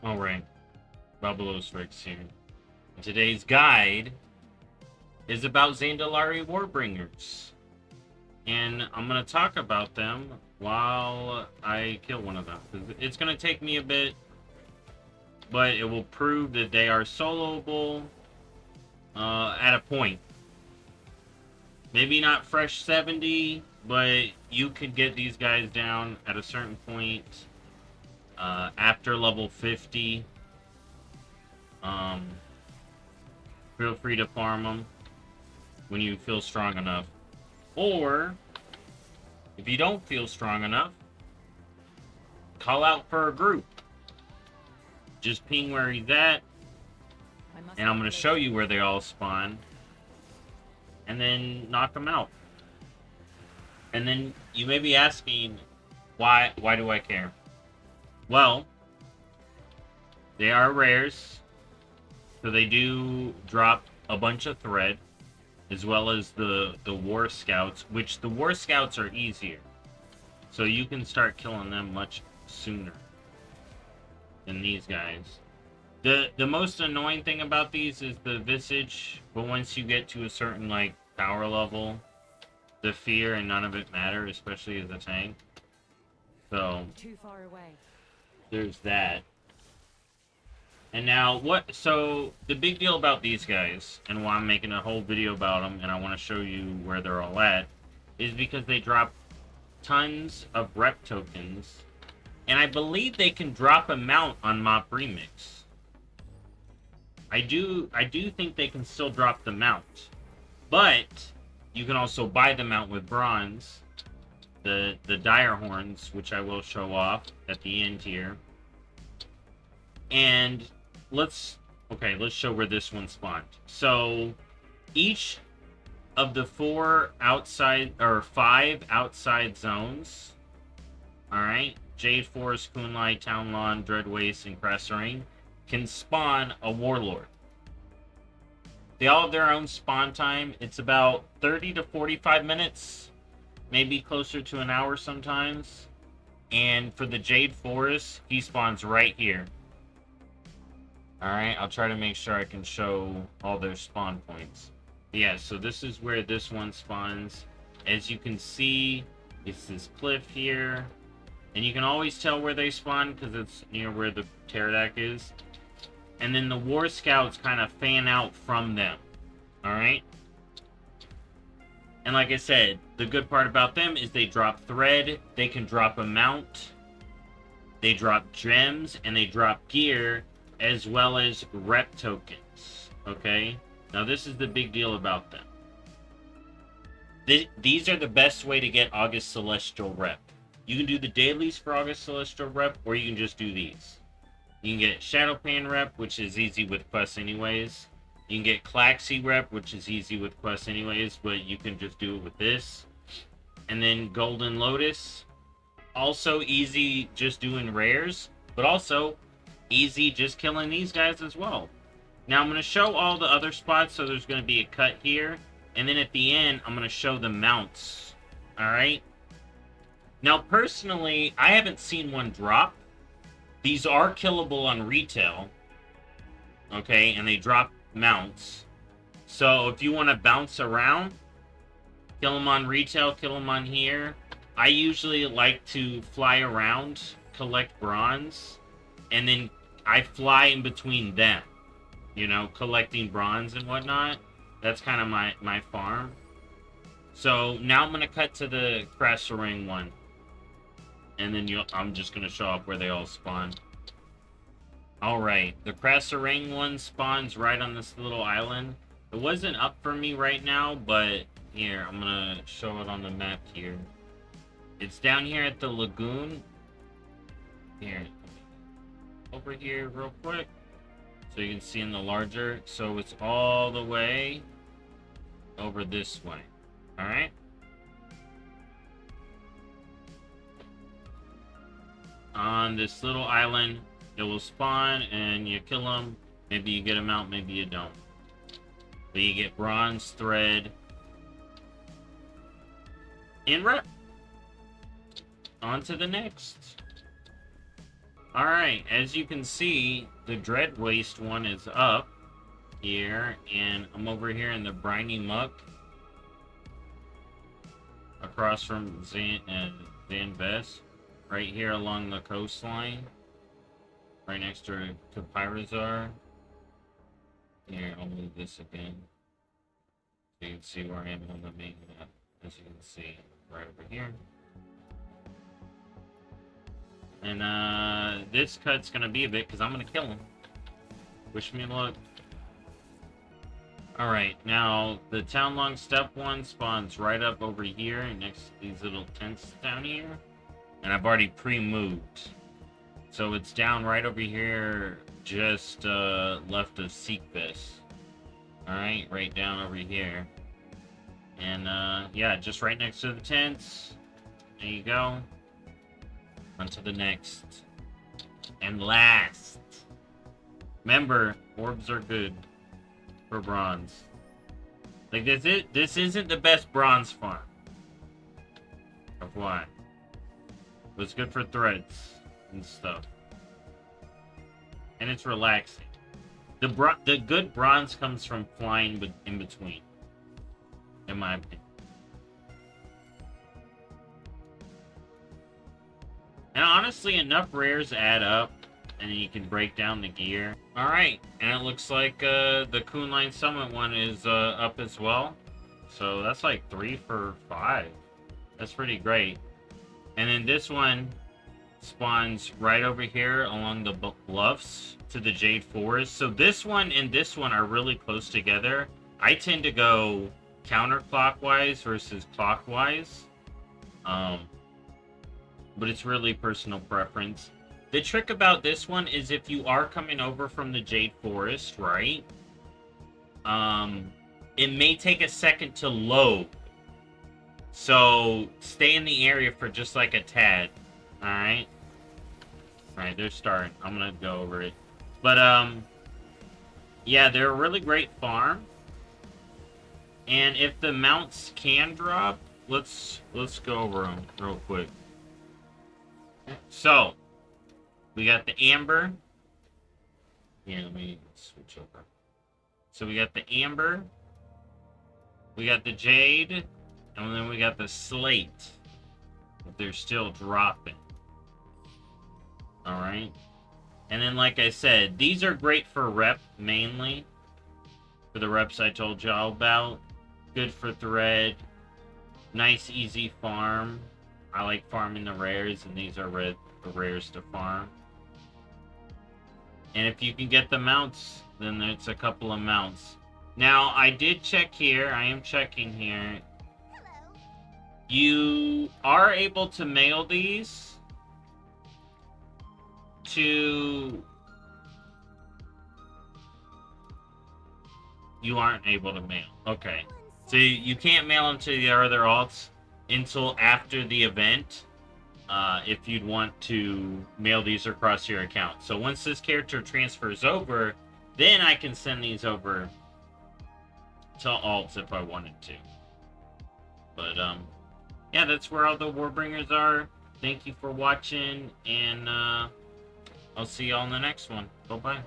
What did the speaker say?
Alright, BobalosRex here. Today's guide is about Zandalari Warbringers. And I'm going to talk about them while I kill one of them. It's going to take me a bit, but it will prove that they are soloable at a point. Maybe not fresh 70, but you could get these guys down at a certain point after level 50. Feel free to farm them when you feel strong enough. Or, if you don't feel strong enough, call out for a group. Just ping where he's at, and I'm going to show you where they all spawn, and then knock them out. And then you may be asking, why do I care? Well, they are rares, so they do drop a bunch of thread, as well as the war scouts, which the war scouts are easier. So you can start killing them much sooner than these guys. The most annoying thing about these is the visage, but once you get to a certain like power level, the fear and none of it matter, especially as a tank. So Too far away. There's that. And now, so the big deal about these guys, and why I'm making a whole video about them, and I want to show you where they're all at, is because they drop tons of rep tokens, and I believe they can drop a mount on MoP Remix. I do think they can still drop the mount, but you can also buy the mount with bronze, the dire horns, which I will show off at the end here. And let's show where this one spawned. So each of the 5 outside zones, alright, Jade Forest, Kunlai, Townlong, Dreadwaste, and Krasarang, can spawn a warlord. They all have their own spawn time. It's about 30 to 45 minutes, maybe closer to an hour sometimes. And for the Jade Forest, he spawns right here. Alright, I'll try to make sure I can show all their spawn points. Yeah, so this is where this one spawns. As you can see, it's this cliff here. And you can always tell where they spawn because it's near where the Pterodac is. And then the War Scouts kind of fan out from them. Alright? And like I said, the good part about them is they drop thread, they can drop a mount, they drop gems, and they drop gear, as well as rep tokens. Okay? Now this is the big deal about them. These are the best way to get August Celestial rep. You can do the dailies for August Celestial rep, or you can just do these. You can get Shadow Pan rep, which is easy with quests anyways. You can get Claxy rep, which is easy with quests anyways, but you can just do it with this. And then Golden Lotus, also easy just doing rares, but also easy just killing these guys as well. Now I'm going to show all the other spots, so there's going to be a cut here. And then at the end, I'm going to show the mounts. Alright? Now personally, I haven't seen one drop. These are killable on retail. Okay, and they drop mounts. So if you want to bounce around, kill them on retail, kill them on here. I usually like to fly around, collect bronze, and then I fly in between them, you know, collecting bronze and whatnot. That's kind of my farm. So now I'm going to cut to the Krasarang one. And then I'm just going to show off where they all spawn. Alright, the Krasarang one spawns right on this little island. It wasn't up for me right now, but here, I'm going to show it on the map here. It's down here at the lagoon. Here, over here real quick, so you can see in the larger. So it's all the way over this way. Alright? On this little island, it will spawn and you kill them. Maybe you get them out, maybe you don't. But you get bronze, thread, and rep. On to the next. Alright, as you can see, the Dread Waste one is up here, and I'm over here in the briny muck across from Zanvest, right here along the coastline, right next to Pyrazar. Here, I'll move this again so you can see where I am on the main map, as you can see, right over here. And this cut's gonna be a bit because I'm gonna kill him. Wish me luck. Alright, now the Townlong Steppe one spawns right up over here next to these little tents down here. And I've already pre-moved. So it's down right over here, just left of Seekvis. Alright, right down over here. And yeah, just right next to the tents. There you go. On to the next. And last. Remember, orbs are good for bronze. Like, this isn't the best bronze farm. Of why? But it's good for threads and stuff. And it's relaxing. The good bronze comes from flying in between. In my opinion. And honestly, enough rares add up, and then you can break down the gear. Alright, and it looks like the Coonline Summit one is up as well. So that's like 3 for 5. That's pretty great. And then this one spawns right over here along the bluffs to the Jade Forest. So this one and this one are really close together. I tend to go counterclockwise versus clockwise. But it's really personal preference. The trick about this one is if you are coming over from the Jade Forest, right? It may take a second to load. So stay in the area for just like a tad. Alright? Alright, they're starting. I'm gonna go over it. But yeah, they're a really great farm. And if the mounts can drop, let's go over them real quick. So, we got the Amber. Yeah, let me switch over. So we got the Amber. We got the Jade. And then we got the Slate. But they're still dropping. Alright. And then, like I said, these are great for rep, mainly. For the reps I told y'all about. Good for thread. Nice, easy farm. I like farming the rares, and these are the rares to farm. And if you can get the mounts, then it's a couple of mounts. Now, I did check here. I am checking here. You are able to mail these to... You aren't able to mail. Okay. So you can't mail them to the other alts until after the event, if you'd want to mail these across your account. So once this character transfers over, then I can send these over to alts if I wanted to. But, yeah, that's where all the Warbringers are. Thank you for watching, and I'll see y'all in the next one. Bye-bye.